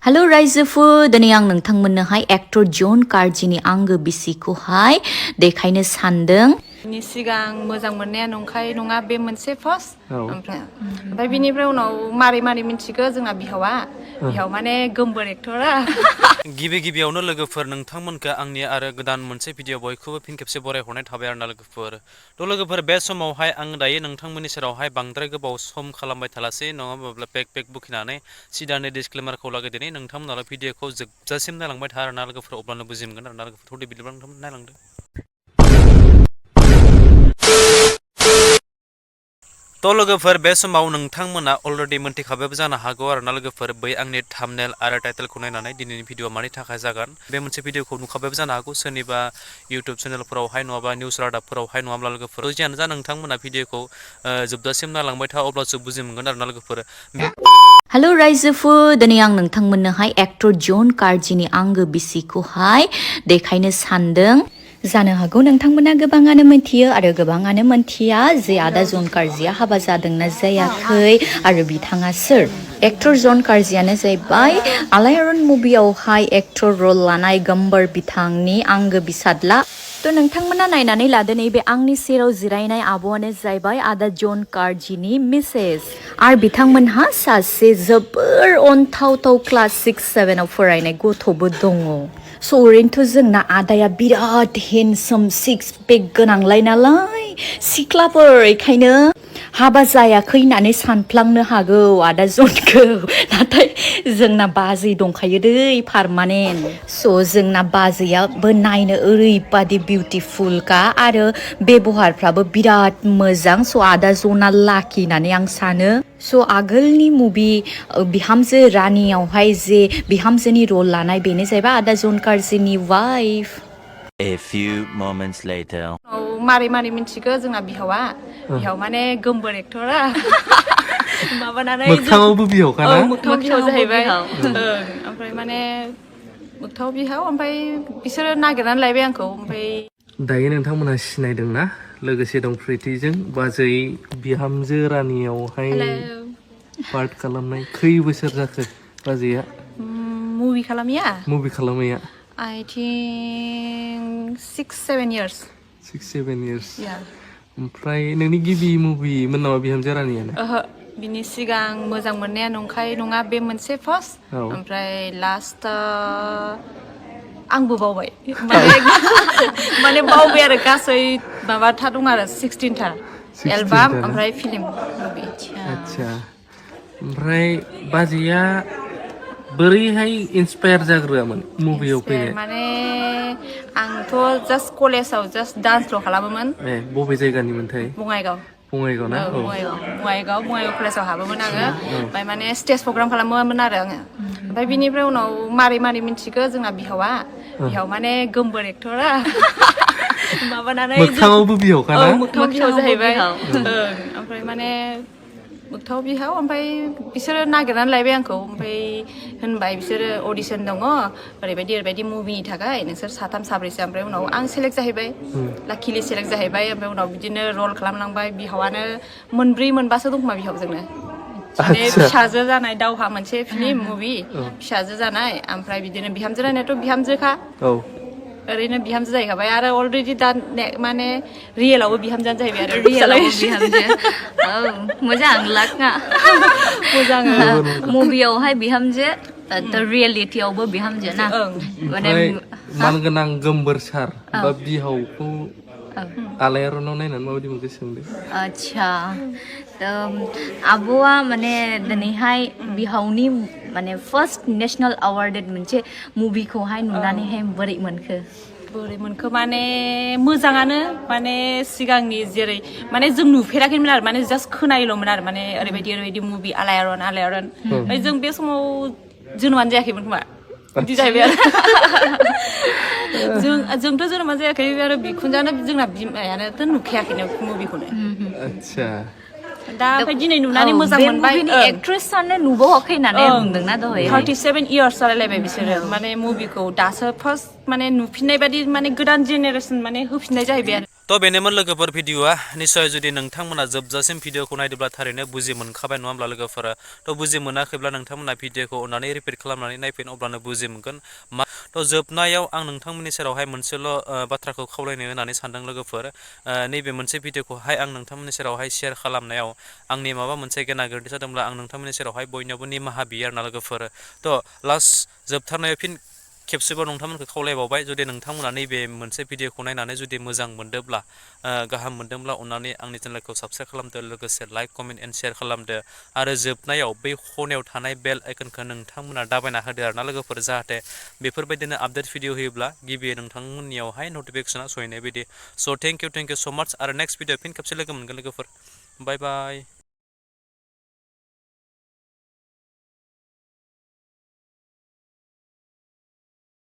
Hello रायजोफोर दिनै आं नोंथांमोननोहाय एक्टर जन कार्जिनि आंगो बिसिखौहाय देखायनो सानदों। नि सिगां मोजां मोननाया नंखाय नङा बे मोनसे फार्स्ट ओमफ्राय बिनिफ्राय उनाव मारै मिन्थिगो जोंना बिहाव माने गोमबोर एक्टरा गिबियावनो लोगोफोर नोंथांमोनखौ आंनि आरो गोदान मोनसे भिडिअ बयखौबो फिन खेबसे बरायहरनाय थाबाय आरोना लोगोफोर। थ' लोगोफोर बे समावहाय आं दायो नोंथांमोननि सेरावहाय बांद्राय गोबाव सम खालामबाय थालासै नङाब्ला पेक बुखिनानै सिदानो डिसक्लेमारखौ लागै दिनै नोंथांमोनाल' भिडिअखौ जोबजासिम नायलांबाय था आरोना लोगोफोर अब्लानो बुजि मोनगोन आरोना लोगोफोर। थ' बिदिब्ला नोंथांमोन नायलांदो। थ' लोगोफोर बे समाव नोंथांमोना अलरेडि मोनथिखाबायबो जानो हागौ आरोना लोगोफोर बै आंनि थाम्बनेल आरो टाइटेलखौ नायनानै दिनैनि भिडिअ मानि थाखाय जागोन बे मोनसे भिडिअखौ नुखाबायबो जानो हागौ सोरनिबा इउटुब चेनेलफोरावहाय नङाबा निउस रादाबफोरावहाय नङाब्ला लोगोफोर जियानो जा नोंथांमोना भिडिअखौ जोबजासिम नायलांबाय था अब्लासो बुजि मोनगोन आरोना लोगोफोर। हेलो रायजोफोर दिनै आं नोंथांमोननोहाय एक्टर जन कार्जिनि आंगो बिसिखौहाय देखायनो सानदों। जानो हागौ नोंथांमोना गोबाङानो मिथियो आरो गोबाङानो मिथिया जे आदा जन कार्जिया हाबा जादोंना जायाखै आरो बिथाङा सोर। एक्टर जन कार्जियानो जाहैबाय आलायारन मुभियावहाय एक्टर रल लानाय गम्बर बिथांनि आंगो बिसादला। थ' नोंथांमोना नायनानै लादो नैबे आंनि सेराव जिरायनाय आब'आनो जाहैबाय आदा जन कार्जिनि मिसेस आरो बिथांमोनहा सासे जोबोर अनथावथाव क्लास 6-7 आव फरायनाय गथ'बो दङ। स' ओरैनोथ' जोंना आदाया बिराद हेन्डसाम सिक्स पेक गोनांलाय नालाय सिख्लाफोर बेखायनो हाबा जायाखै होननानै सानफ्लांनो हागौ आदा जनखौ, नाथाय जोंना बाजै दंखायो दै पारमानेन्ट। स' जोंना बाजैयाबो नायनो ओरैबादि बिउटिफुलखा आरो बेबहारफ्राबो बिराद मोजां। स' आदा जना लाखि होननानै आं सानो। स' आगोलनि मुभि बिहामजो रानियावहाय जे बिहामजोनि रल लानाय बेनो जाहैबाय आदा जन कार्जिनि wife. A few moments later. मारै मिन्थिगो जोंना बिहाव माने गोमबोर एक्टरा माबानानै मोगथाङावबो बिहावखाना? मोगथाङाव बिहाव जाहैबाय। ओमफ्राय माने मोगथाङाव बिहाव ओमफ्राय बिसोरो नागिरनानै लायबाय आंखौ। ओमफ्राय दायो नोंथांमोना सिनायदोंना लोगोसे दं प्रितिजों बाजै बिहामजो रानियावहाय पार्ट खालामनाय। खै बोसोर जाखो बाजैया movie खालामैया I think 6-7 years. 6-7 years. ओमफ्राय नोंनि गिबि मुभिमोन नामा बिहामजो रानियानो? बिनि सिगां मोजां मोननाया नंखाय नङा बे मोनसे फार्स्ट ओमफ्राय लास्टआ आंबो बावबाय माने बावबाय आरो गासै माबाथा दं आरो 16था एलबाम ओमफ्राय फिल्म मुभि। आच्छा, ओमफ्राय बाजैया बोरैहाय इन्सपायार जाग्रोआमोन मुभियाव फैनो? माने आंथ' जास्ट कलेजाव जास्ट डान्सल' खालामोमोन। बबे जायगानिमोनथाय? बङाइगाव ना? बङाइगाव कलेजाव हाबोमोन आङो। ओमफ्राय माने स्टेज प्रग्राम खालामोमोन आरो आङो। ओमफ्राय बिनिफ्राय उनाव मारै मिन्थिगो जोंना बिहाव माने गोमबोर एक्टरा माबानानै मोगथाङावबो बिहावखाना? मोगथाङाव बिहाव जाहैबाय। ओमफ्राय माने मोगथाङाव बिहाव ओमफ्राय बिसोरो नागिरनानै लायबाय आंखौ। ओमफ्राय होनबाय बिसोरो अडिसन दङ ओरैबायदि मुभिनि थाखाय नोंसोर 3-4सो। ओमफ्राय उनाव आं सेलेक्ट जाहैबाय, लाकिलि सेलेक्ट जाहैबाय। ओमफ्राय उनाव बिदिनो रल खालामलांबाय। बिहावानो 4-5सो दंखोमा बिहावजोंनो। माने फिसाजो जानाय दावहा मोनसे फिल्म मुभि फिसाजो जानाय, ओमफ्राय बिदिनो बिहामजो रायनायाथ' बिहामजोखा ओरैनो बिहामजो जाहैखाबाय आरो अलरेडि दा माने रियेलावबो बिहामजोआनो जाहैबाय आरो रियेलावबो बिहामजो। मोजां लाखना मोजां मुभियावहाय बिहामजो रियेलिटियावबो बिहामजो ना। माने मानगोनां गोमबोर सार बा बिहावखौ आलायारनाव नायनानै माबायदि मोनखो सोंदो? आच्छा, आब'आ माने दिनैहाय बिहावनि माने फार्स्ट नेशनेल अवार्डेड मोनसे मुभिखौहाय नुनानैहाय बोरै मोनखो? माने मोजाङानो। माने सिगांनि जेरै माने जों नुफेराखैमोन आरो माने जास्ट खोनायोल'मोन आरो माने ओरैबायदि मुभि आलायारन। ओमफ्राय जों बे समाव जोनोमानो जायाखैमोन खोमा बिदि जाहैबाय आरो जोंथ' जोनोमानो जायाखै आरो बिखुनजानो जोंना बिमायानोथ' नुखायाखैनो मुभिखौनो। आच्छा, दा ओमफ्राय दिनै नुनानै मोजां मोनबाय। एक्ट्रेसानो नुबावाखै होननानै बुंदोंना दहाय। 37 years जालायलायबाय बिसोरो माने मुभिखौ दासो फार्स्ट माने नुफिननाय बादि माने गोदान जेनेरेसन माने होफिननाय जाहैबाय आरो। थ' बेनोमोन लोगोफोर भिडिअआ निस्सय जुदि नोंथांमोना जोबजासिम भिडिअखौ नायदोंब्ला थारैनो बुजि मोनखाबाय नङा होमब्ला लोगोफोरा थ' बुजि मोनाखैब्ला नोंथांमोना भिडिअखौ अननानै रिपिट खालामनानै नायफिन अब्लानो बुजि मोनगोन थ' जोबनायाव आं नोंथांमोननि सेरावहाय मोनसेल' बाथ्राखौ खावलायनो होननानै सानदों लोगोफोर नैबे मोनसे भिडिअखौहाय आं नोंथांमोननि सेरावहाय शेयार खालामनायाव आंनि माबा मोनसे गेना गोरोन्थि जादोंब्ला आं नोंथांमोननि सेरावहाय बयनियावबो निमाहा बियो आरोना लोगोफोर थ' लास्ट जोबथारनायाव फिन खेबसेबाव नोंथांमोनखौ खावलायबावबाय जुदि नोंथांमोना नैबे मोनसे भिडिअखौ नायनानै जुदि मोजां मोनदोंब्ला गाहाम मोनदोंब्ला अननानै आंनि चेनेलखौ साबस्क्राइब खालामदो लोगोसे लाइक कमेन्ट एन्ड शेयार खालामदो आरो जोबनायाव बै खनायाव थानाय बेल आइकनखौ नोंथांमोना दाबायना होदो आरोना लोगोफोर जाहाथे बेफोरबायदिनो आपडेट भिडिअ होयोब्ला गिबियै नोंथांमोननियावहाय नटिफिकेसना सहैनाय बायदि स' थेंक इउ स' माच आरो नेक्स्ट भिडिअ फिन खेबसे लोगो मोनगोन लोगोफोर बाय बाय